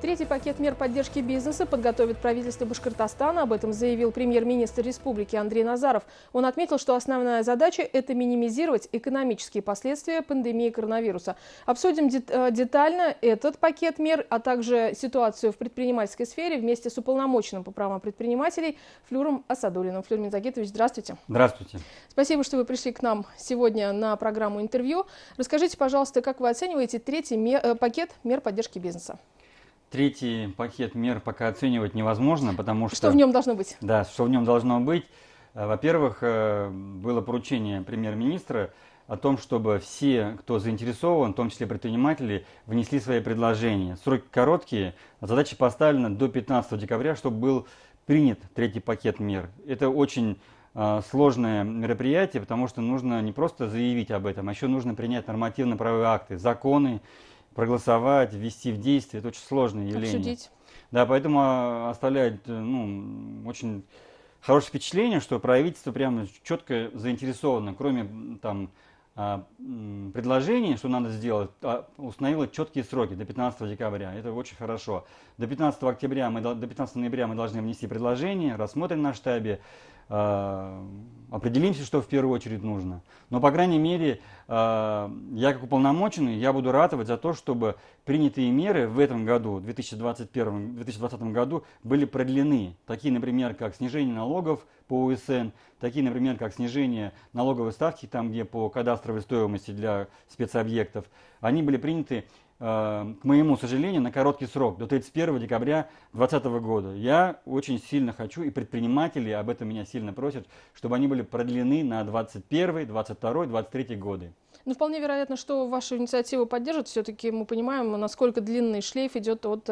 Третий пакет мер поддержки бизнеса подготовит правительство Башкортостана. Об этом заявил премьер-министр республики Андрей Назаров. Он отметил, что основная задача – это минимизировать экономические последствия пандемии коронавируса. Обсудим детально этот пакет мер, а также ситуацию в предпринимательской сфере вместе с уполномоченным по правам предпринимателей Флюром Асадуллиным. Флюр Минзагитович, здравствуйте. Здравствуйте. Спасибо, что вы пришли к нам сегодня на программу интервью. Расскажите, пожалуйста, как вы оцениваете третий пакет мер поддержки бизнеса? Третий пакет мер пока оценивать невозможно, потому что... Что в нем должно быть? Да, что в нем должно быть. Во-первых, было поручение премьер-министра о том, чтобы все, кто заинтересован, в том числе предприниматели, внесли свои предложения. Сроки короткие, задача поставлена до 15 декабря, чтобы был принят третий пакет мер. Это очень сложное мероприятие, потому что нужно не просто заявить об этом, а еще нужно принять нормативно-правовые акты, законы, проголосовать, ввести в действие. Это очень сложное явление. Обсудить. Да, поэтому оставляет очень хорошее впечатление, что правительство прямо четко заинтересовано, кроме там предложений, что надо сделать, установило четкие сроки до 15 декабря. Это очень хорошо. До 15 ноября мы должны внести предложение, рассмотрим на штабе, определимся, что в первую очередь нужно. Но, по крайней мере, я как уполномоченный, я буду ратовать за то, чтобы принятые меры в этом году, 2020 году, были продлены. Такие, например, как снижение налогов по УСН, такие, например, как снижение налоговой ставки, там, где по кадастровой стоимости для спецобъектов, они были приняты, к моему сожалению, на короткий срок, до 31 декабря 2020 года. Я очень сильно хочу, и предприниматели об этом меня сильно просят, чтобы они были продлены на 21, 22, 23 годы. Ну, вполне вероятно, что вашу инициативу поддержат. Все-таки мы понимаем, насколько длинный шлейф идет от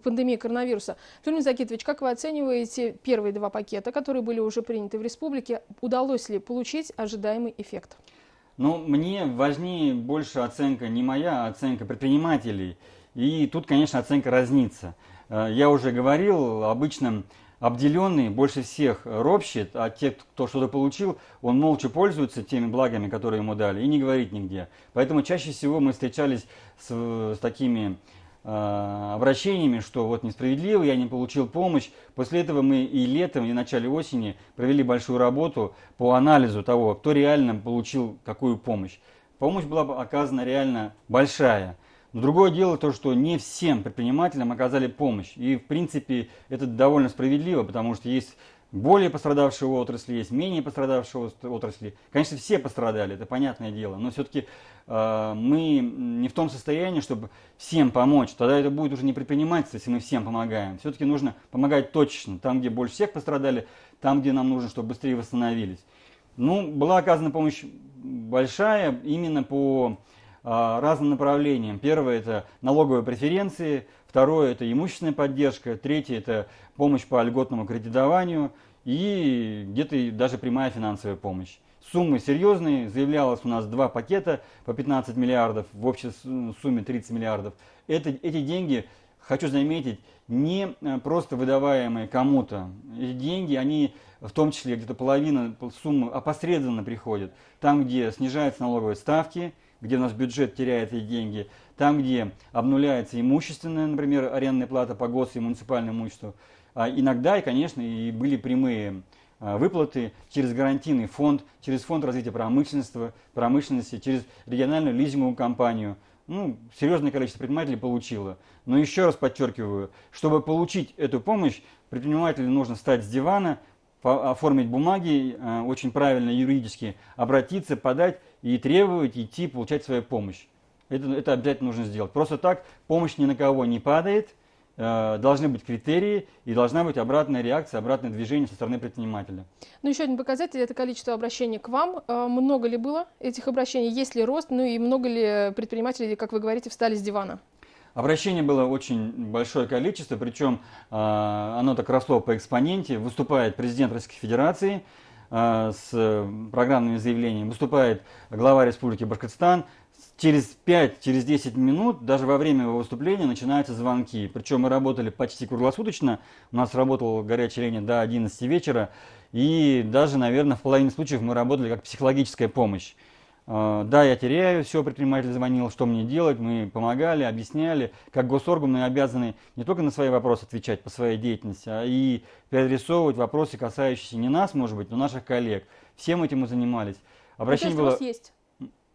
пандемии коронавируса. Флюр Минзагитович, как вы оцениваете первые два пакета, которые были уже приняты в республике? Удалось ли получить ожидаемый эффект? Ну, мне важнее больше оценка не моя, а оценка предпринимателей. И тут, конечно, оценка разнится. Я уже говорил, обычно обделенный больше всех ропщет, а те, кто что-то получил, он молча пользуется теми благами, которые ему дали, и не говорит нигде. Поэтому чаще всего мы встречались с такими обращениями, что вот несправедливо, я не получил помощь. После этого мы и летом, и в начале осени провели большую работу по анализу того, кто реально получил какую помощь. Помощь была оказана реально большая. Но другое дело то, что не всем предпринимателям оказали помощь. И в принципе это довольно справедливо, потому что есть более пострадавшие отрасли, есть менее пострадавшие отрасли. Конечно, все пострадали, это понятное дело, но все-таки мы не в том состоянии, чтобы всем помочь. Тогда это будет уже не предпринимательство, если мы всем помогаем. Все-таки нужно помогать точечно, там, где больше всех пострадали, там, где нам нужно, чтобы быстрее восстановились. Ну, была оказана помощь большая именно по разным направлениям. Первое – это налоговые преференции, второе – это имущественная поддержка, третье – это помощь по льготному кредитованию и где-то даже прямая финансовая помощь. Суммы серьезные, заявлялось у нас 2 пакета по 15 миллиардов, в общей сумме 30 миллиардов. Эти деньги, хочу заметить, не просто выдаваемые кому-то. Эти деньги, они в том числе где-то половина суммы опосредованно приходят. Там, где снижаются налоговые ставки, где у нас бюджет теряет эти деньги, там, где обнуляется имущественная, например, арендная плата по гос- и муниципальному имуществу. Иногда, и, конечно, и были прямые выплаты через гарантийный фонд, через фонд развития промышленности, через региональную лизинговую компанию. Ну, серьезное количество предпринимателей получило. Но еще раз подчеркиваю, чтобы получить эту помощь, предпринимателю нужно встать с дивана, оформить бумаги, очень правильно юридически обратиться, подать и требовать идти получать свою помощь. Это обязательно нужно сделать. Просто так помощь ни на кого не падает, должны быть критерии и должна быть обратная реакция, обратное движение со стороны предпринимателя. Ну, еще один показатель – это количество обращений к вам. Много ли было этих обращений, есть ли рост, ну и много ли предпринимателей, как вы говорите, встали с дивана? Обращений было очень большое количество, причем оно так росло по экспоненте. Выступает президент Российской Федерации с программными заявлениями, выступает глава Республики Башкортостан. Через 5-10 минут, даже во время его выступления, начинаются звонки. Причем мы работали почти круглосуточно, у нас работала горячая линия до 11 вечера, и даже, наверное, в половине случаев мы работали как психологическая помощь. Да, я теряю, все, предприниматель звонил, что мне делать, мы помогали, объясняли. Как госорган мы обязаны не только на свои вопросы отвечать по своей деятельности, а и переадресовывать вопросы, касающиеся не нас, может быть, но наших коллег. Всем этим мы занимались. Ну, то есть Обращений было рост есть,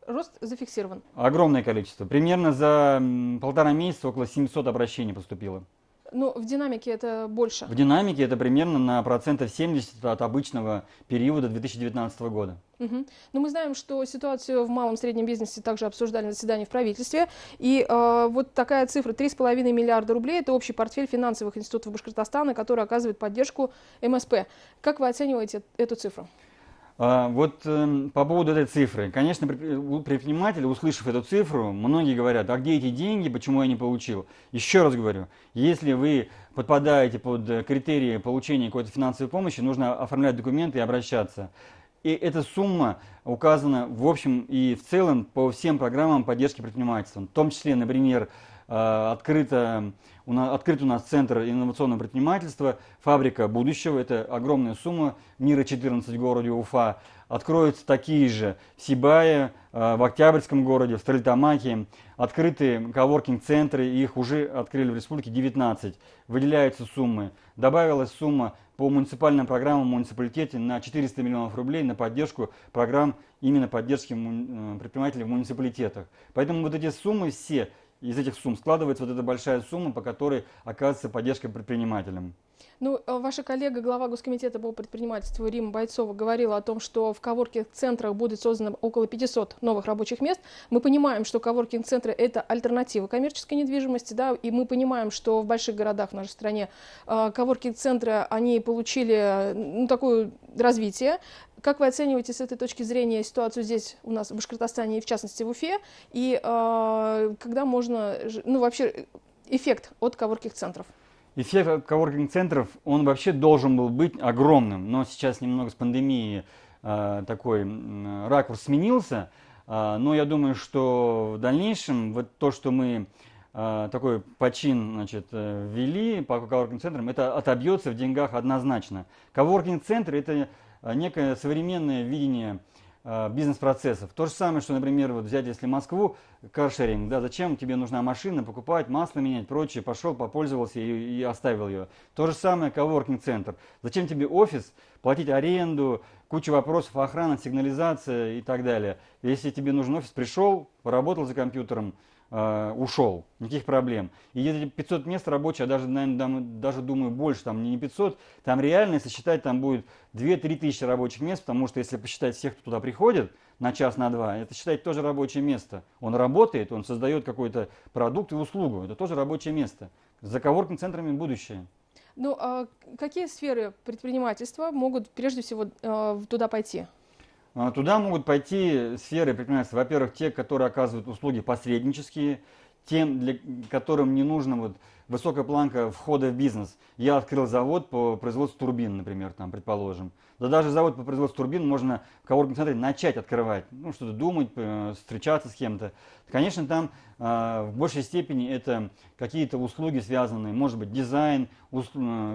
рост зафиксирован. огромное количество. Примерно за 1,5 месяца около 700 обращений поступило. Ну, в динамике это больше. В динамике это примерно на 70% от обычного периода 2019 года. Мгм. Но мы знаем, что ситуацию в малом и среднем бизнесе также обсуждали на заседании в правительстве. И вот такая цифра 3,5 миллиарда рублей – это общий портфель финансовых институтов Башкортостана, который оказывает поддержку МСП. Как вы оцениваете эту цифру? По поводу этой цифры. Конечно, предприниматели, услышав эту цифру, многие говорят, а где эти деньги, почему я не получил? Еще раз говорю, если вы подпадаете под критерии получения какой-то финансовой помощи, нужно оформлять документы и обращаться. И эта сумма указана в общем и в целом по всем программам поддержки предпринимательства. В том числе, например, открыт у нас Центр инновационного предпринимательства, фабрика будущего, это огромная сумма, Мира 14 в городе Уфа. Откроются такие же в Сибае, в Октябрьском городе, в Стерлитамаке. Открыты коворкинг-центры, их уже открыли в республике 19. Выделяются суммы. Добавилась сумма по муниципальным программам в муниципалитете на 400 миллионов рублей на поддержку программ именно поддержки предпринимателей в муниципалитетах. Поэтому вот эти суммы все, из этих сумм складывается вот эта большая сумма, по которой оказывается поддержка предпринимателям. Ну, ваша коллега, глава Госкомитета по предпринимательству Рима Бойцова говорила о том, что в коворкинг-центрах будет создано около 500 новых рабочих мест. Мы понимаем, что коворкинг-центры – это альтернатива коммерческой недвижимости, да, и мы понимаем, что в больших городах в нашей стране коворкинг-центры, они получили такое развитие. Как вы оцениваете с этой точки зрения ситуацию здесь у нас в Башкортостане и в частности в Уфе? И когда можно, вообще эффект от коворкинг-центров? Эффект от коворкинг-центров, он вообще должен был быть огромным, но сейчас немного с пандемией такой ракурс сменился. Но я думаю, что в дальнейшем вот то, что мы такой почин ввели по коворкинг-центрам, это отобьется в деньгах однозначно. Коворкинг-центр – это некое современное видение бизнес-процессов. То же самое, что, например, вот взять, если Москву, каршеринг, да, зачем тебе нужна машина, покупать, масло менять, прочее, пошел, попользовался и оставил ее. То же самое коворкинг-центр. Зачем тебе офис, платить аренду, куча вопросов, охрана, сигнализация и так далее. Если тебе нужен офис, пришел, поработал за компьютером, ушел, никаких проблем. И эти 500 мест рабочих, я даже думаю больше, там не 500, там реально, если считать, там будет 2-3 тысячи рабочих мест, потому что если посчитать всех, кто туда приходит на час, на два, это считать тоже рабочее место. Он работает, он создает какой-то продукт и услугу, это тоже рабочее место. За коворкинг-центрами будущее. Ну, а какие сферы предпринимательства могут прежде всего туда пойти? Туда могут пойти сферы предпринимательства. Во-первых, те, которые оказывают услуги посреднические, тем, которым не нужна высокая планка входа в бизнес. Я открыл завод по производству турбин, например, предположим. Да даже завод по производству турбин можно в коворкинг-центре начать открывать, что-то думать, встречаться с кем-то. Конечно, там в большей степени это какие-то услуги связанные, может быть, дизайн,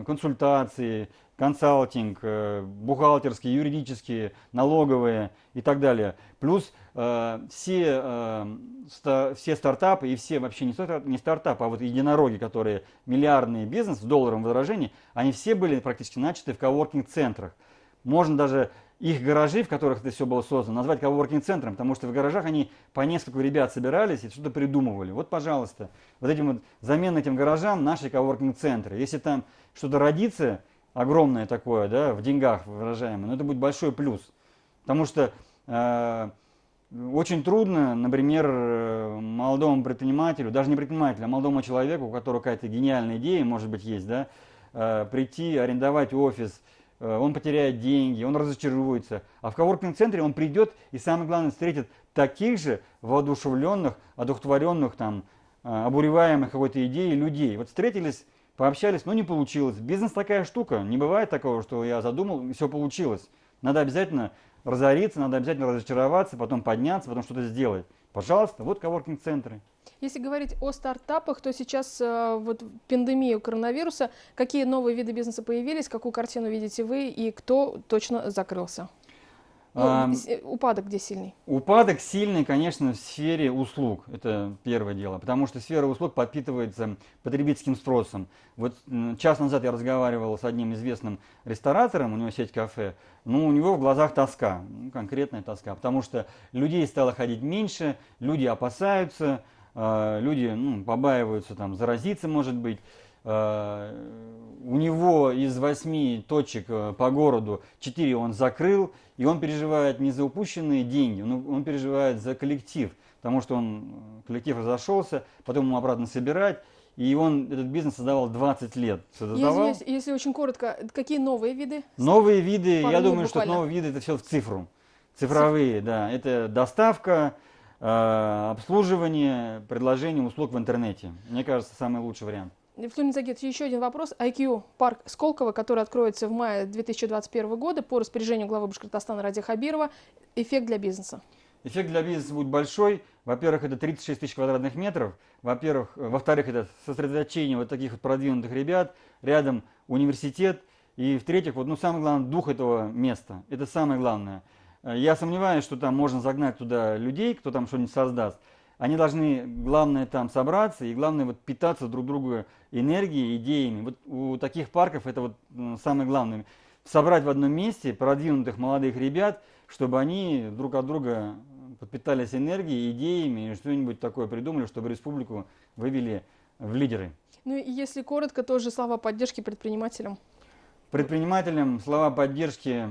консультации, консалтинг, бухгалтерские, юридические, налоговые и так далее. Плюс все стартапы и все вообще не стартапы, а вот единороги, которые миллиардный бизнес в долларовом выражении, они все были практически начаты в коворкинг-центрах. Можно даже их гаражи, в которых это все было создано, назвать коворкинг-центром, потому что в гаражах они по нескольку ребят собирались и что-то придумывали. Вот, пожалуйста, взамен этим гаражам наши коворкинг-центры. Если там что-то родится, огромное такое, да, в деньгах выражаемое, но это будет большой плюс. Потому что очень трудно, например, молодому предпринимателю, даже не предпринимателю, а молодому человеку, у которого какая-то гениальная идея, может быть, есть, да, прийти, арендовать офис, он потеряет деньги, он разочаруется. А в коворкинг-центре он придет и, самое главное, встретит таких же воодушевленных, одухотворенных, обуреваемых какой-то идеей людей. Вот встретились, пообщались, но не получилось. Бизнес такая штука, не бывает такого, что я задумал, и все получилось. Надо обязательно разориться, надо обязательно разочароваться, потом подняться, потом что-то сделать. Пожалуйста, вот коворкинг-центры. Если говорить о стартапах, то сейчас в пандемию коронавируса какие новые виды бизнеса появились, какую картину видите вы и кто точно закрылся? Упадок где сильный? Упадок сильный, конечно, в сфере услуг. Это первое дело. Потому что сфера услуг подпитывается потребительским спросом. Вот час назад я разговаривал с одним известным ресторатором, у него сеть кафе. Ну, у него в глазах тоска, конкретная тоска. Потому что людей стало ходить меньше, люди опасаются, люди побаиваются заразиться, может быть. У него из 8 точек по городу 4 он закрыл, и он переживает не за упущенные деньги, он переживает за коллектив, потому что коллектив разошелся, потом ему обратно собирать, и он этот бизнес создавал 20 лет. Если очень коротко, какие новые виды? Новые виды, я думаю, что буквально. новые виды это все в цифру. Цифровые, да, это доставка, обслуживание, предложение услуг в интернете. Мне кажется, самый лучший вариант. Флюрин Загитович, еще один вопрос. IQ парк Сколково, который откроется в мае 2021 года по распоряжению главы Башкортостана Ради Хабирова. Эффект для бизнеса? Эффект для бизнеса будет большой. Во-первых, это 36 тысяч квадратных метров. Во-вторых, это сосредоточение вот таких вот продвинутых ребят. Рядом университет. И в-третьих, самое главное, дух этого места. Это самое главное. Я сомневаюсь, что там можно загнать туда людей, кто там что-нибудь создаст. Они должны, главное, там собраться и, главное, питаться друг друга энергией, идеями. Вот у таких парков это самое главное. Собрать в одном месте продвинутых молодых ребят, чтобы они друг от друга подпитались энергией, идеями и что-нибудь такое придумали, чтобы республику вывели в лидеры. Ну и если коротко, тоже слова поддержки предпринимателям. Предпринимателям слова поддержки: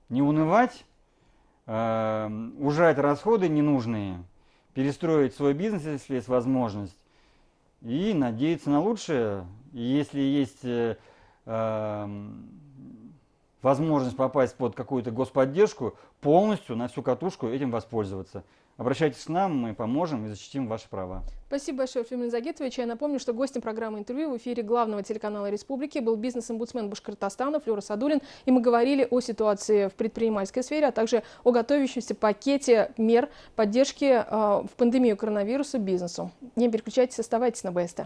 не унывать, ужать расходы ненужные, перестроить свой бизнес, если есть возможность, и надеяться на лучшее. И если есть возможность попасть под какую-то господдержку, полностью на всю катушку этим воспользоваться. Обращайтесь к нам, мы поможем и защитим ваши права. Спасибо большое, Флюрин Загитович. Я напомню, что гостем программы «Интервью» в эфире главного телеканала Республики был бизнес-омбудсмен Башкортостана Флюра Садулин. И мы говорили о ситуации в предпринимательской сфере, а также о готовящемся пакете мер поддержки в пандемию коронавируса бизнесу. Не переключайтесь, оставайтесь на БСТ.